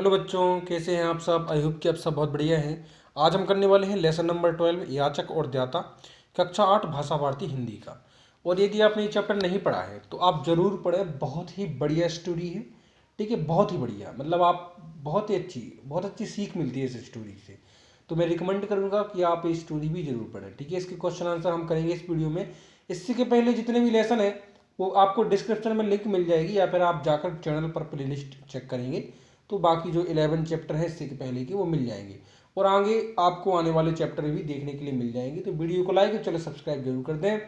Hello बच्चों, कैसे हैं आप सब। आई होप कि आप सब बहुत बढ़िया हैं। आज हम करने वाले हैं लेसन नंबर 12 याचक और ज्ञाता, कक्षा 8 भाषा भारती हिंदी का। और यदि आपने ये चैप्टर नहीं पढ़ा है तो आप ज़रूर पढ़ें। बहुत ही बढ़िया स्टोरी है, ठीक है, बहुत ही बढ़िया। मतलब आप बहुत अच्छी सीख मिलती है इस स्टोरी से। तो मैं रिकमेंड करूँगा कि आप ये स्टोरी भी जरूर पढ़ें, ठीक है। इसके क्वेश्चन आंसर हम करेंगे इस वीडियो में। इससे के पहले जितने भी लेसन है वो आपको डिस्क्रिप्शन में लिंक मिल जाएगी, या फिर आप जाकर चैनल पर प्लेलिस्ट चेक करेंगे तो बाकी जो 11 चैप्टर है इससे के पहले के वो मिल जाएंगे। और आगे आपको आने वाले चैप्टर भी देखने के लिए मिल जाएंगे। तो वीडियो को लाइक और चलो सब्सक्राइब जरूर कर दें।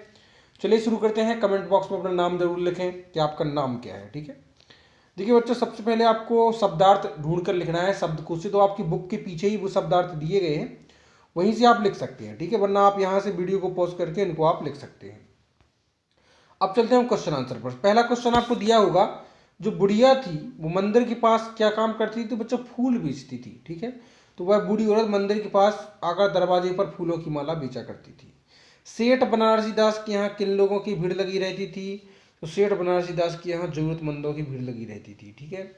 चलिए शुरू करते हैं। कमेंट बॉक्स में अपना नाम जरूर लिखें कि आपका नाम क्या है, ठीक है। देखिए बच्चों, सबसे पहले आपको शब्दार्थ ढूंढ कर लिखना है। शब्दकोश से तो आपकी बुक के पीछे ही वो शब्दार्थ दिए गए हैं, वहीं से आप लिख सकते हैं, ठीक है। वरना आप यहाँ से वीडियो को पॉज करके इनको आप लिख सकते हैं। अब चलते हैं क्वेश्चन आंसर पर। पहला क्वेश्चन आपको दिया होगा, जो बुढ़िया थी वो मंदिर के पास क्या काम करती थी। तो बच्चों फूल बेचती थी, ठीक है। तो वह बूढ़ी औरत मंदिर के पास आकर दरवाजे पर फूलों की माला बेचा करती थी। सेठ बनारसी दास के यहाँ किन लोगों की भीड़ लगी रहती थी। तो सेठ बनारसी दास के यहाँ जरूरतमंदों की भीड़ लगी रहती थी, ठीक है।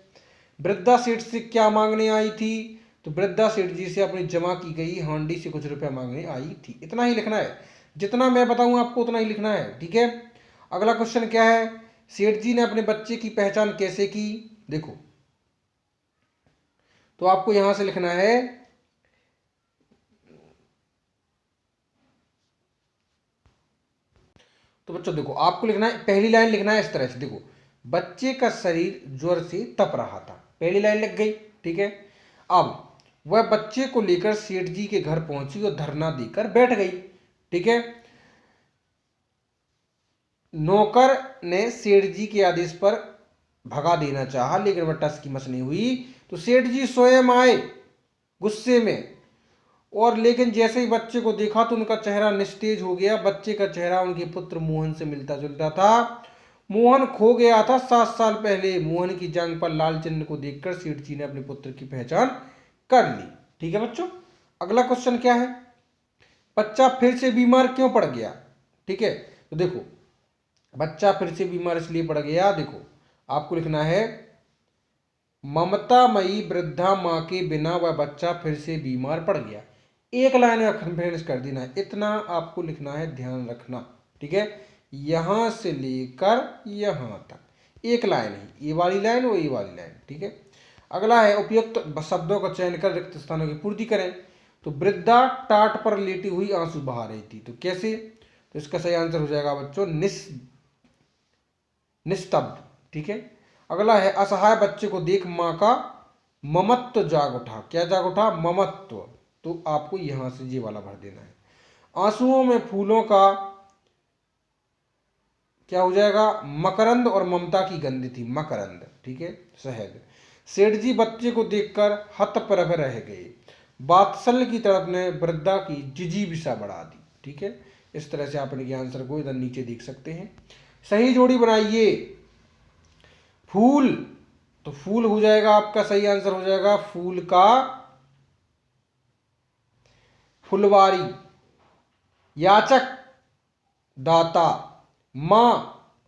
वृद्धा सेठ से क्या मांगने आई थी। तो वृद्धा सेठ जी से अपनी जमा की गई हांडी से कुछ रुपया मांगने आई थी। इतना ही लिखना है, जितना मैं बताऊं आपको उतना ही लिखना है, ठीक है। अगला क्वेश्चन क्या है, सेठ जी ने अपने बच्चे की पहचान कैसे की। देखो, तो आपको यहां से लिखना है, तो बच्चों देखो आपको लिखना है, पहली लाइन लिखना है इस तरह से। देखो, बच्चे का शरीर ज्वर से तप रहा था, पहली लाइन लग गई, ठीक है। अब वह बच्चे को लेकर सेठ जी के घर पहुंची और धरना देकर बैठ गई, ठीक है। नौकर ने सेठ जी के आदेश पर भगा देना चाहा, लेकिन वह टस की मस नहीं हुई। तो सेठ जी स्वयं आए गुस्से में, और लेकिन जैसे ही बच्चे को देखा तो उनका चेहरा निस्तेज हो गया। बच्चे का चेहरा उनके पुत्र मोहन से मिलता जुलता था। मोहन खो गया था 7 साल पहले। मोहन की जांघ पर लाल चिन्ह को देखकर सेठ जी ने अपने पुत्र की पहचान कर ली, ठीक है बच्चों। अगला क्वेश्चन क्या है, बच्चा फिर से बीमार क्यों पड़ गया, ठीक है। तो देखो, बच्चा फिर से बीमार इसलिए पड़ गया, देखो आपको लिखना है, ममतामयी वृद्धा माँ के बिना वह बच्चा फिर से बीमार पड़ गया। एक लाइन में कंफ्रेंस कर देना है, इतना आपको लिखना है, ध्यान रखना, ठीक है। यहां से लेकर यहां तक एक लाइन है, ये वाली लाइन वो ये वाली लाइन, ठीक है। अगला है, उपयुक्त शब्दों का चयन कर रिक्त स्थानों की पूर्ति करें। तो वृद्धा टाट पर लेटी हुई आंसू बहा रही थी, तो कैसे। तो इसका सही आंसर हो जाएगा बच्चों निस्तब्ध, ठीक है। अगला है, असहाय बच्चे को देख मां का ममत्व जाग उठा। क्या जाग उठा, ममत्व। तो आपको यहां से ये वाला भर देना है। आंसुओं में फूलों का क्या हो जाएगा, मकरंद, और ममता की गंध थी, मकरंद, ठीक है, शहद। सेठ जी बच्चे को देखकर हतप्रभ रह गए। वात्सल्य की तरफ ने वृद्धा की जिजीविषा बढ़ा दी, ठीक है। इस तरह से आप इनके आंसर को इधर नीचे देख सकते हैं। सही जोड़ी बनाइए। फूल, तो फूल हो जाएगा आपका सही आंसर हो जाएगा फूल का फुलवारी। याचक दाता, मां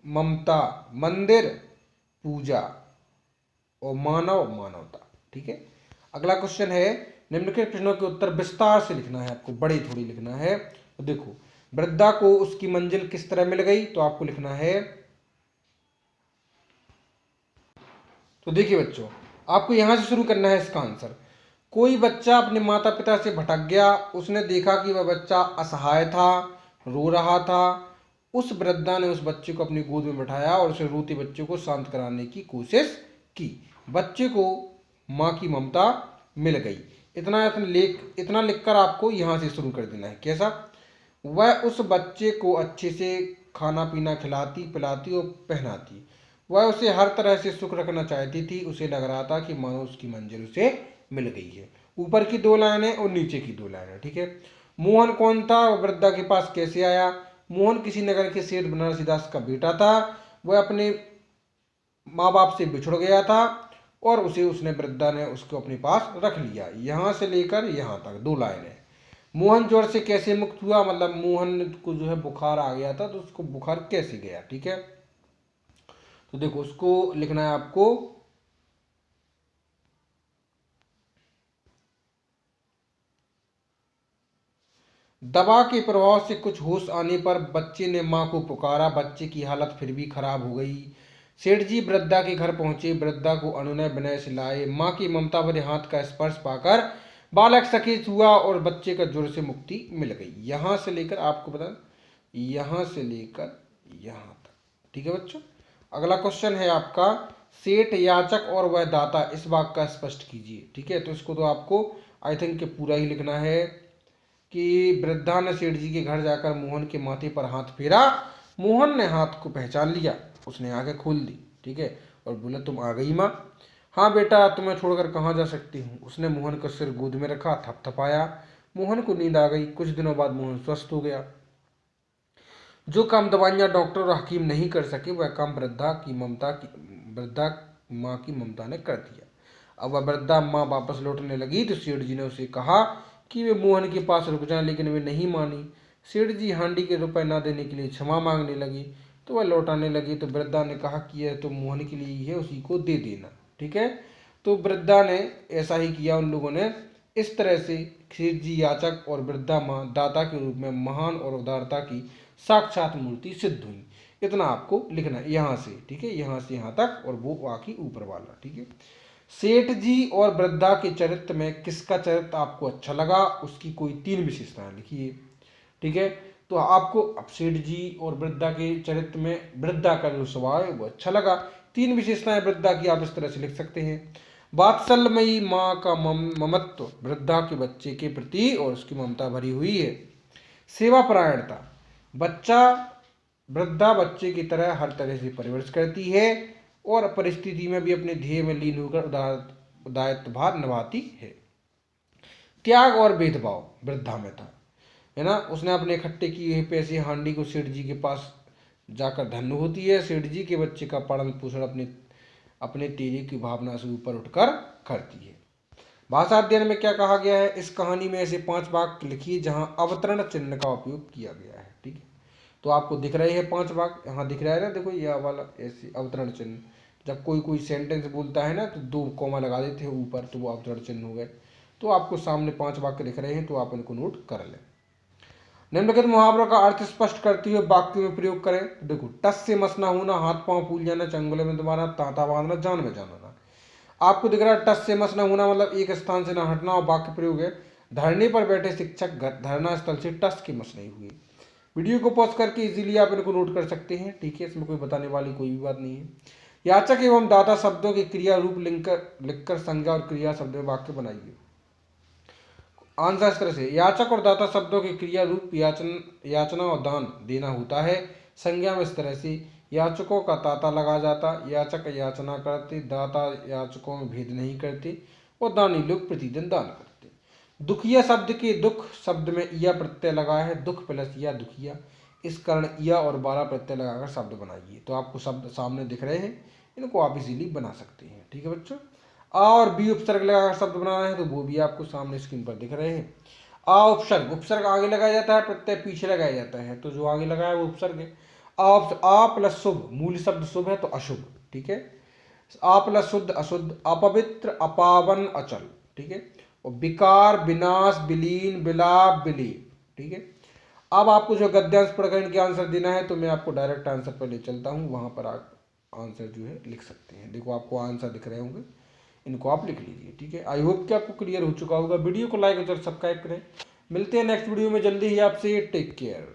ममता, मंदिर पूजा, और मानव मानवता, ठीक है। अगला क्वेश्चन है, निम्नलिखित प्रश्नों के उत्तर विस्तार से लिखना है, आपको बड़े थोड़ी लिखना है। तो देखो, वृद्धा को उसकी मंजिल किस तरह मिल गई। तो आपको लिखना है, तो देखिए बच्चों, आपको यहां से शुरू करना है इसका आंसर। कोई बच्चा अपने माता पिता से भटक गया। उसने देखा कि वह बच्चा असहाय था, रो रहा था। उस वृद्धा ने उस बच्चे को अपनी गोद में बैठाया और उसे रोते बच्चे को शांत कराने की कोशिश की। बच्चे को माँ की ममता मिल गई। इतना लिखकर आपको यहाँ से शुरू कर देना है। कैसा, वह उस बच्चे को अच्छे से खाना पीना खिलाती पिलाती और पहनाती। वह उसे हर तरह से सुख रखना चाहती थी। उसे लग रहा था कि मानो उसकी मंजिल उसे मिल गई है। ऊपर की 2 लाइनें और नीचे की 2 लाइनें, ठीक है। मोहन कौन था, वृद्धा के पास कैसे आया। मोहन किसी नगर के सेठ बनारसी दास का बेटा था। वह अपने माँ बाप से बिछुड़ गया था और उसने वृद्धा ने उसको अपने पास रख लिया। यहां से लेकर यहां तक 2 लाइनें। मोहन ज्वर से कैसे मुक्त हुआ, मतलब मोहन को जो है बुखार आ गया था तो उसको बुखार कैसे गया, ठीक है। तो देखो, उसको लिखना है आपको, दवा के प्रभाव से कुछ होश आने पर बच्चे ने माँ को पुकारा, बच्चे की हालत फिर भी खराब हो गई। सेठ जी वृद्धा के घर पहुंचे, वृद्धा को अनुनय विनय से लाए। माँ की ममता भरे हाथ का स्पर्श पाकर बालक सचेत हुआ और बच्चे का ज्वर से मुक्ति मिल गई। यहाँ से लेकर आपको बता, यहाँ से लेकर यहाँ तक। ठीक है बच्चों। अगला क्वेश्चन है आपका, सेठ, याचक और वह दाता, इस वाक्य का स्पष्ट कीजिए। ठीक है, तो इसको तो आपको आई थिंक पूरा ही लिखना है कि वृद्धा ने सेठ जी के घर जाकर मोहन के माथे पर हाथ फेरा। मोहन ने हाथ को पहचान लिया, उसने आंखें खोल दी। ठीक है, और बोला, तुम आ गई माँ? हाँ बेटा, तुम्हें छोड़कर कहाँ जा सकती हूँ। उसने मोहन का सिर गोद में रखा, थपथपाया। मोहन को नींद आ गई। कुछ दिनों बाद मोहन स्वस्थ हो गया। जो काम दवाइयाँ डॉक्टर और हकीम नहीं कर सके, वह काम वृद्धा माँ की ममता ने कर दिया। अब वह वृद्धा माँ वापस लौटने लगी तो सेठ जी ने उसे कहा कि वे मोहन के पास रुक जाएं, लेकिन वे नहीं मानी। सेठ जी हांडी के रुपए न देने के लिए क्षमा मांगने लगी, तो वह लौटाने लगी। तो वृद्धा ने कहा कि यह तो मोहन के लिए ही है, उसी को दे देना। ठीक है, तो वृद्धा ने ऐसा ही किया। उन लोगों ने इस तरह से सेठ जी याचक और वृद्धा माँ दाता के रूप में महान और उदारता की साक्षात मूर्ति सिद्ध हुई। इतना आपको लिखना है यहाँ से। ठीक है, यहाँ से यहाँ तक, और वो बाकी ऊपर वाला। ठीक है, सेठ जी और वृद्धा के चरित्र में किसका चरित्र आपको अच्छा लगा, उसकी कोई 3 विशेषताएं लिखिए। ठीक है, तो आपको अब सेठ जी और वृद्धा के चरित्र में वृद्धा का जो स्वभाव है वो अच्छा लगा। 3 विशेषताएं वृद्धा की आप इस तरह से लिख सकते हैं। वात्सल्यमयी माँ का ममत्व वृद्धा के बच्चे के प्रति और उसकी ममता भरी हुई है। सेवा परायणता, बच्चा वृद्धा बच्चे की तरह हर तरह से परवरिश करती है और परिस्थिति में भी अपने ध्येय में लीन होकर दायित्वभार निभाती है। त्याग और भेदभाव वृद्धा में था, है ना। उसने अपने इकट्ठे किए हुए पैसे हांडी को सेठ जी के पास जाकर धन्य होती है। सेठ जी के बच्चे का पालन पोषण अपने तेजी की भावना से ऊपर उठकर करती है। भाषा अध्ययन में क्या कहा गया है, इस कहानी में ऐसे 5 वाक्य लिखिए जहां अवतरण चिन्ह का उपयोग किया गया है। ठीक है, तो आपको दिख रहे हैं 5 वाक्य, यहाँ दिख रहा है ना, देखो यह वाला ऐसे अवतरण चिन्ह। जब कोई सेंटेंस बोलता है ना तो 2 कॉमा लगा देते हैं ऊपर, तो वो अवतरण चिन्ह हो गए। तो आपको सामने 5 वाक्य दिख रहे हैं, तो आप इनको नोट कर लें। निम्नलिखित मुहावरों का अर्थ स्पष्ट करते हुए वाक्य में प्रयोग करें। देखो, टस से मस ना होना, हाथ पांव फूल जाना, चंगुले में दबाना, तांता बांधना, जान में जाना। आपको दिख रहा है टस से मस न होना मतलब एक स्थान से न हटना, और वाक्य प्रयोग है, धरने पर बैठे शिक्षक धरना स्थल से टस के मस नहीं हुए। वीडियो को पॉज करके इजीली आप इनको नोट कर सकते हैं। ठीक है, इसमें कोई बताने वाली कोई भी बात नहीं है। याचक एवं दाता शब्दों के क्रिया रूप लिखकर संज्ञा और क्रिया शब्द में वाक्य बनाइए। आंसर इस तरह से, याचक और दाता शब्दों के क्रिया रूप याचना और दान देना होता है। संज्ञा में इस तरह से, याचकों का ताता लगा जाता, याचक याचना करते, दाता याचकों में भेद नहीं करते, और दानी लोग प्रतिदिन दान करते। दुखिया शब्द के दुख शब्द में या प्रत्यय लगा है, दुख प्लस या दुखिया, इस कारण या और 12 प्रत्यय लगाकर शब्द बनाइए। तो आपको शब्द सामने दिख रहे हैं, इनको आप इजीली बना सकते हैं। ठीक है बच्चों, आ और बी उपसर्ग लगाकर शब्द बनाना है, तो वो भी आपको सामने स्क्रीन पर दिख रहे हैं। आ उपसर्ग, उपसर्ग आगे लगाया जाता है, प्रत्यय पीछे लगाया जाता है, तो जो आगे लगाया है वो उपसर्ग है। आ प्लस शुभ, मूल शब्द शुभ है तो अशुभ। ठीक है, आ प्लस शुद्ध अशुद्ध, अपवित्र अपावन अचल। ठीक है, और विकार विनाश विलीन विलाप विलीप। ठीक है, अब आपको जो गद्यांश पढ़कर इनके आंसर देना है, तो मैं आपको डायरेक्ट आंसर पर ले चलता हूँ, वहां पर आप आंसर जो है लिख सकते हैं। देखो आपको आंसर दिख रहे होंगे, इनको आप लिख लीजिए। ठीक है, आई होप कि आपको क्लियर हो चुका होगा। वीडियो को लाइक और सब्सक्राइब करें। मिलते हैं नेक्स्ट वीडियो में जल्दी ही आपसे। Take care.